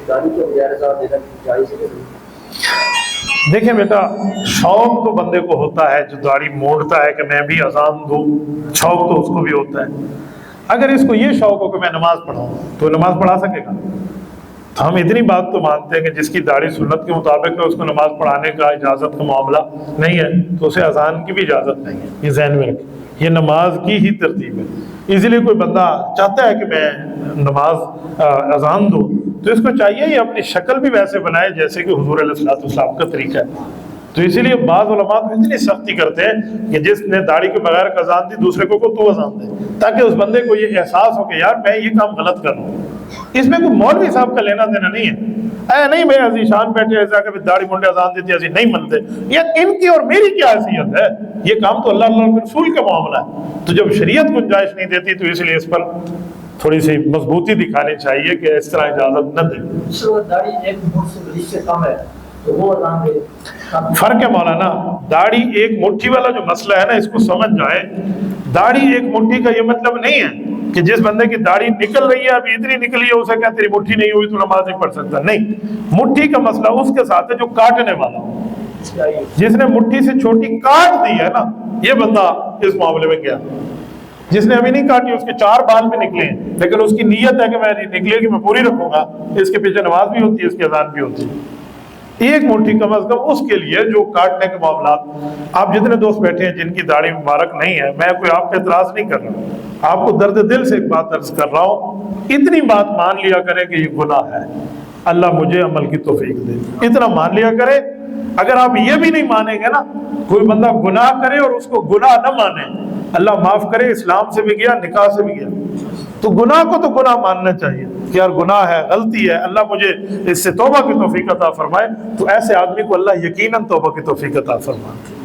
داڑھی کے بغیر اذان دینا جائز ہے؟ دیکھیں بیٹا، شوق تو بندے کو ہوتا ہے، جو داڑھی موڑتا ہے کہ میں بھی اذان دوں، شوق تو اس کو بھی ہوتا ہے۔ اگر اس کو یہ شوق ہو کہ میں نماز پڑھاؤں تو نماز پڑھا سکے گا؟ تو ہم اتنی بات تو مانتے ہیں کہ جس کی داڑھی سنت کے مطابق ہے اس کو نماز پڑھانے کا اجازت کا معاملہ نہیں ہے، تو اسے اذان کی بھی اجازت نہیں ہے۔ یہ ذہن میں رکھیں، یہ نماز کی ہی ترتیب ہے۔ اس لیے کوئی بندہ چاہتا ہے کہ میں نماز اذان دوں تو اس کو چاہیے یہ اپنی شکل بھی ویسے بنائے جیسے کہ حضور علیہ الصلوۃ والسلام کا طریقہ ہے۔ تو اسی لیے بعض علماء تو اتنی سختی کرتے ہیں کہ جس نے داڑھی کے بغیر اذان دی دوسرے کو تو اذان دے، تاکہ اس بندے کو یہ احساس ہو کہ یار میں یہ کام غلط کر رہا ہوں۔ اس میں کوئی مولوی صاحب کا لینا دینا نہیں ہے۔ اے نہیں بھائی عزی شان بیٹھے ایسا کہ داڑھی منڈے اذان دیتے ایسی نہیں منتے، یہ ان کی اور میری کیا حیثیت ہے؟ یہ کام تو اللہ کے رسول کا معاملہ ہے۔ تو جب شریعت گنجائش نہیں دیتی تو اس لیے اس پر تھوڑی سی مضبوطی دکھانی چاہیے کہ اس طرح اجازت نہ دے۔ داڑھی ایک فٹ سے بیچ سے کم ہے تو وہ اذان دے۔ فرق ہے مولانا، داڑھی ایک مٹھی والا جو مسئلہ ہے نا اس کو سمجھ جائے۔ داڑھی ایک مٹھی کا یہ مطلب نہیں ہے کہ جس بندے کی داڑھی نکل رہی ہے ابھی اتنی نکلی ہے اسے کہا تیری مٹھی نہیں ہوئی تو نماز نہیں پڑھ سکتا، نہیں۔ مٹھی کا مسئلہ اس کے ساتھ ہے جو کاٹنے والا ہو، جس نے مٹھی سے چھوٹی کاٹ دی ہے نا یہ بندہ اس معاملے میں گیا۔ جس نے ابھی نہیں کاٹی اس کے 4 بال بھی نکلے ہیں لیکن اس کی نیت ہے کہ میں نکلے گی میں پوری رکھوں گا، اس کے پیچھے نماز بھی ہوتی ہے، اس کی اذان بھی ہوتی ہے۔ ایک مٹھی کم از کم اس کے لیے جو کاٹنے کے معاملات۔ آپ جتنے دوست بیٹھے ہیں جن کی داڑھی مبارک نہیں ہے، میں کوئی آپ پہ اعتراض نہیں کر رہا، آپ کو درد دل سے ایک بات عرض کر رہا ہوں، اتنی بات مان لیا کریں کہ یہ گناہ ہے، اللہ مجھے عمل کی توفیق دے، اتنا مان لیا کرے۔ اگر آپ یہ بھی نہیں مانیں گے نا، کوئی بندہ گناہ کرے اور اس کو گناہ نہ مانے، اللہ معاف کرے اسلام سے بھی گیا نکاح سے بھی گیا، تو گناہ کو تو گناہ ماننا چاہیے کہ یار گناہ ہے، غلطی ہے، اللہ مجھے اس سے توبہ کی توفیق عطا فرمائے، تو ایسے آدمی کو اللہ یقیناً توبہ کی توفیق عطا فرمائے۔